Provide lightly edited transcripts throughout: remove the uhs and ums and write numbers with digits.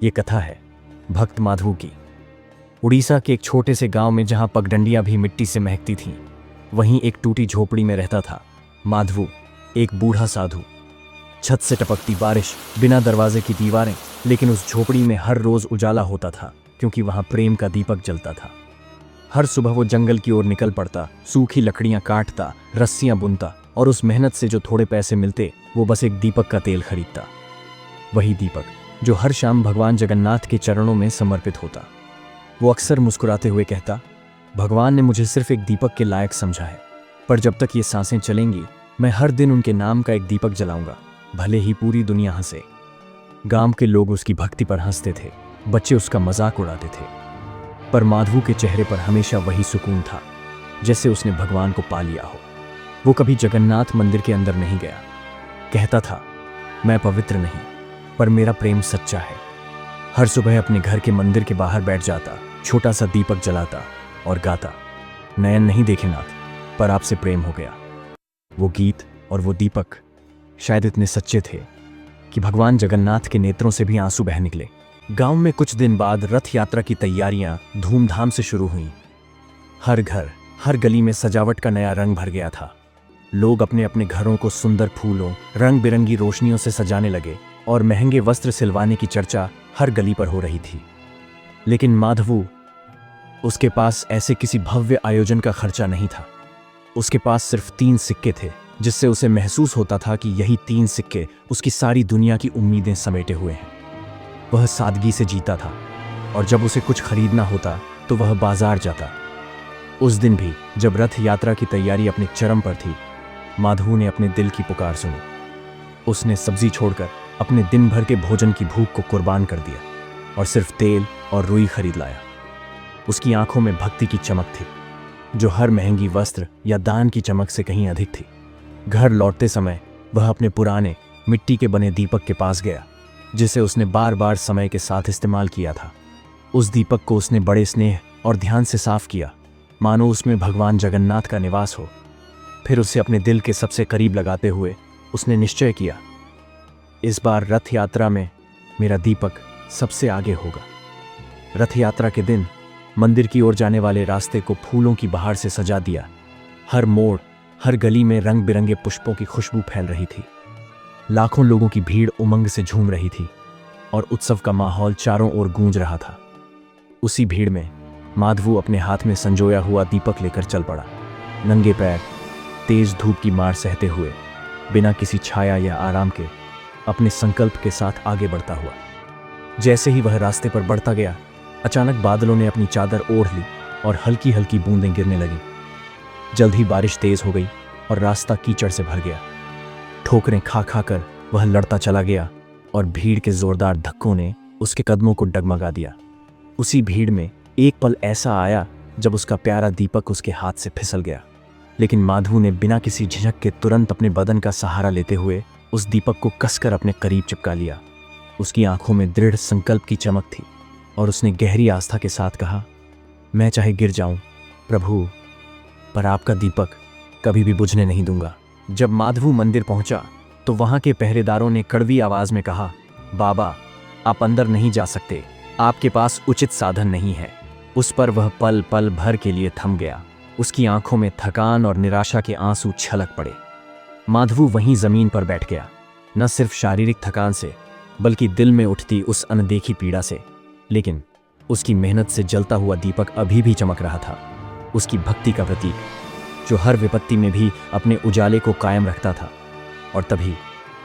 ये कथा है भक्त माधवू की। उड़ीसा के एक छोटे से गांव में जहां पगडंडियां भी मिट्टी से महकती थीं, वहीं एक टूटी झोपड़ी में रहता था माधवू, एक बूढ़ा साधु। छत से टपकती बारिश, बिना दरवाजे की दीवारें, लेकिन उस झोपड़ी में हर रोज उजाला होता था क्योंकि वहां प्रेम का दीपक जलता था। हर सुबह वो जंगल की ओर निकल पड़ता, सूखी लकड़ियां काटता, रस्सियां बुनता और उस मेहनत से जो थोड़े पैसे मिलते वो बस एक दीपक का तेल खरीदता। वही दीपक जो हर शाम भगवान जगन्नाथ के चरणों में समर्पित होता। वो अक्सर मुस्कुराते हुए कहता, भगवान ने मुझे सिर्फ एक दीपक के लायक समझा है, पर जब तक ये सांसें चलेंगी मैं हर दिन उनके नाम का एक दीपक जलाऊंगा, भले ही पूरी दुनिया हंसे। गांव के लोग उसकी भक्ति पर हंसते थे, बच्चे उसका मजाक उड़ाते थे, पर माधवू के चेहरे पर हमेशा वही सुकून था, जैसे उसने भगवान को पा लिया हो। वो कभी जगन्नाथ मंदिर के अंदर नहीं गया। कहता था, मैं पवित्र नहीं, पर मेरा प्रेम सच्चा है। हर सुबह अपने घर के मंदिर के बाहर बैठ जाता, छोटा सा दीपक जलाता और गाता, नयन नहीं देखे नाथ, पर आपसे प्रेम हो गया। वो गीत और वो दीपक शायद इतने सच्चे थे कि भगवान जगन्नाथ के नेत्रों से भी आंसू बह निकले। गांव में कुछ दिन बाद रथ यात्रा की तैयारियां धूमधाम से शुरू हुईं। हर घर, हर गली में सजावट का नया रंग भर गया था। लोग अपने अपने घरों को सुंदर फूलों, रंग बिरंगी रोशनियों से सजाने लगे और महंगे वस्त्र सिलवाने की चर्चा हर गली पर हो रही थी। लेकिन माधवू, उसके पास ऐसे किसी भव्य आयोजन का खर्चा नहीं था। उसके पास सिर्फ 3 सिक्के थे, जिससे उसे महसूस होता था कि यही 3 सिक्के उसकी सारी दुनिया की उम्मीदें समेटे हुए हैं। वह सादगी से जीता था और जब उसे कुछ खरीदना होता तो वह बाजार जाता। उस दिन भी जब रथ यात्रा की तैयारी अपने चरम पर थी, माधवू ने अपने दिल की पुकार सुनी। उसने सब्जी छोड़कर अपने दिन भर के भोजन की भूख को कुर्बान कर दिया और सिर्फ तेल और रुई खरीद लाया। उसकी आंखों में भक्ति की चमक थी, जो हर महंगी वस्त्र या दान की चमक से कहीं अधिक थी। घर लौटते समय वह अपने पुराने मिट्टी के बने दीपक के पास गया, जिसे उसने बार बार समय के साथ इस्तेमाल किया था। उस दीपक को उसने बड़े स्नेह और ध्यान से साफ किया, मानो उसमें भगवान जगन्नाथ का निवास हो। फिर उसे अपने दिल के सबसे करीब लगाते हुए उसने निश्चय किया, इस बार रथ यात्रा में मेरा दीपक सबसे आगे होगा। रथ यात्रा के दिन मंदिर की ओर जाने वाले रास्ते को फूलों की बहार से सजा दिया। हर मोड़, हर गली में रंग बिरंगे पुष्पों की खुशबू फैल रही थी। लाखों लोगों की भीड़ उमंग से झूम रही थी और उत्सव का माहौल चारों ओर गूंज रहा था। उसी भीड़ में माधवू अपने हाथ में संजोया हुआ दीपक लेकर चल पड़ा, नंगे पैर, तेज धूप की मार सहते हुए, बिना किसी छाया या आराम के, अपने संकल्प के साथ आगे बढ़ता हुआ। जैसे ही वह रास्ते पर बढ़ता गया, अचानक बादलों ने अपनी चादर ओढ़ ली और हल्की हल्की बूंदें गिरने लगीं। जल्द ही बारिश तेज हो गई और रास्ता कीचड़ से भर गया। ठोकरें खा खा कर वह लड़ता चला गया और भीड़ के जोरदार धक्कों ने उसके कदमों को डगमगा दिया। उसी भीड़ में एक पल ऐसा आया जब उसका प्यारा दीपक उसके हाथ से फिसल गया, लेकिन माधवू ने बिना किसी झिझक के तुरंत अपने बदन का सहारा लेते हुए उस दीपक को कसकर अपने करीब चिपका लिया। उसकी आंखों में दृढ़ संकल्प की चमक थी और उसने गहरी आस्था के साथ कहा, मैं चाहे गिर जाऊं प्रभु, पर आपका दीपक कभी भी बुझने नहीं दूंगा। जब माधवू मंदिर पहुंचा तो वहां के पहरेदारों ने कड़वी आवाज में कहा, बाबा, आप अंदर नहीं जा सकते, आपके पास उचित साधन नहीं है। उस पर वह पल पल भर के लिए थम गया। उसकी आंखों में थकान और निराशा के आंसू छलक पड़े। माधवू वहीं जमीन पर बैठ गया, न सिर्फ शारीरिक थकान से बल्कि दिल में उठती उस अनदेखी पीड़ा से। लेकिन उसकी मेहनत से जलता हुआ दीपक अभी भी चमक रहा था, उसकी भक्ति का प्रतीक, जो हर विपत्ति में भी अपने उजाले को कायम रखता था। और तभी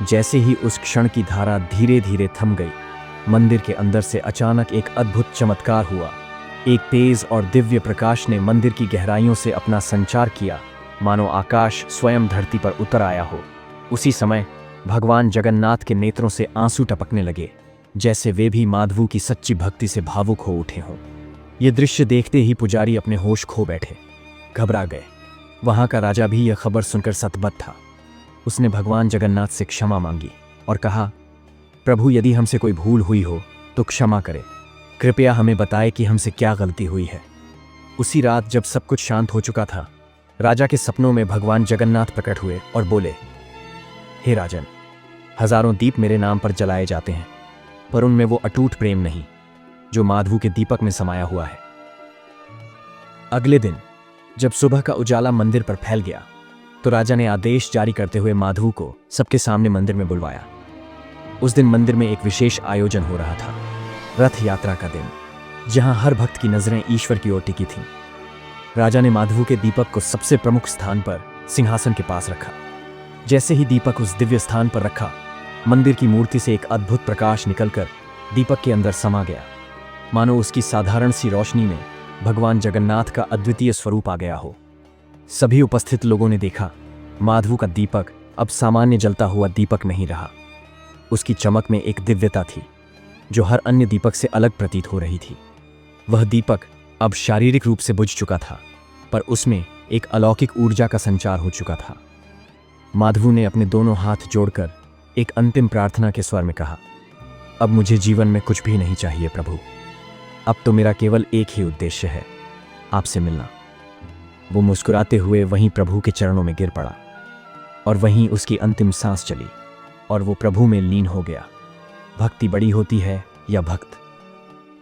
जैसे ही उस क्षण की धारा धीरे धीरे थम गई, मंदिर के अंदर से अचानक एक अद्भुत चमत्कार हुआ। एक तेज और दिव्य प्रकाश ने मंदिर की गहराइयों से अपना संचार किया, मानो आकाश स्वयं धरती पर उतर आया हो। उसी समय भगवान जगन्नाथ के नेत्रों से आंसू टपकने लगे, जैसे वे भी माधवू की सच्ची भक्ति से भावुक हो उठे हों। ये दृश्य देखते ही पुजारी अपने होश खो बैठे, घबरा गए। वहां का राजा भी यह खबर सुनकर सतबद्ध था। उसने भगवान जगन्नाथ से क्षमा मांगी और कहा, प्रभु, यदि हमसे कोई भूल हुई हो तो क्षमा करें, कृपया हमें बताएं कि हमसे क्या गलती हुई है। उसी रात जब सब कुछ शांत हो चुका था, राजा के सपनों में भगवान जगन्नाथ प्रकट हुए और बोले, हे राजन, हजारों दीप मेरे नाम पर जलाए जाते हैं, पर उनमें वो अटूट प्रेम नहीं जो माधवू के दीपक में समाया हुआ है। अगले दिन जब सुबह का उजाला मंदिर पर फैल गया तो राजा ने आदेश जारी करते हुए माधवू को सबके सामने मंदिर में बुलवाया। उस दिन मंदिर में एक विशेष आयोजन हो रहा था, रथ यात्रा का दिन, जहां हर भक्त की नजरें ईश्वर की ओर टिकी थीं। राजा ने माधवू के दीपक को सबसे प्रमुख स्थान पर सिंहासन के पास रखा। जैसे ही दीपक उस दिव्य स्थान पर रखा, मंदिर की मूर्ति से एक अद्भुत प्रकाश निकलकर दीपक के अंदर समा गया, मानो उसकी साधारण सी रोशनी में भगवान जगन्नाथ का अद्वितीय स्वरूप आ गया हो। सभी उपस्थित लोगों ने देखा, माधवू का दीपक अब सामान्य जलता हुआ दीपक नहीं रहा। उसकी चमक में एक दिव्यता थी जो हर अन्य दीपक से अलग प्रतीत हो रही थी। वह दीपक अब शारीरिक रूप से बुझ चुका था, पर उसमें एक अलौकिक ऊर्जा का संचार हो चुका था। माधवू ने अपने दोनों हाथ जोड़कर एक अंतिम प्रार्थना के स्वर में कहा, अब मुझे जीवन में कुछ भी नहीं चाहिए प्रभु, अब तो मेरा केवल एक ही उद्देश्य है, आपसे मिलना। वो मुस्कुराते हुए वहीं प्रभु के चरणों में गिर पड़ा और वहीं उसकी अंतिम सांस चली और वो प्रभु में लीन हो गया। भक्ति बड़ी होती है या भक्त,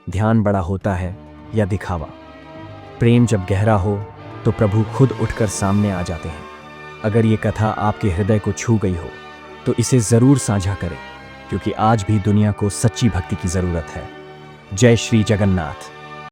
ध्यान बड़ा होता है या दिखावा। प्रेम जब गहरा हो तो प्रभु खुद उठकर सामने आ जाते हैं। अगर ये कथा आपके हृदय को छू गई हो तो इसे जरूर साझा करें, क्योंकि आज भी दुनिया को सच्ची भक्ति की जरूरत है। जय श्री जगन्नाथ।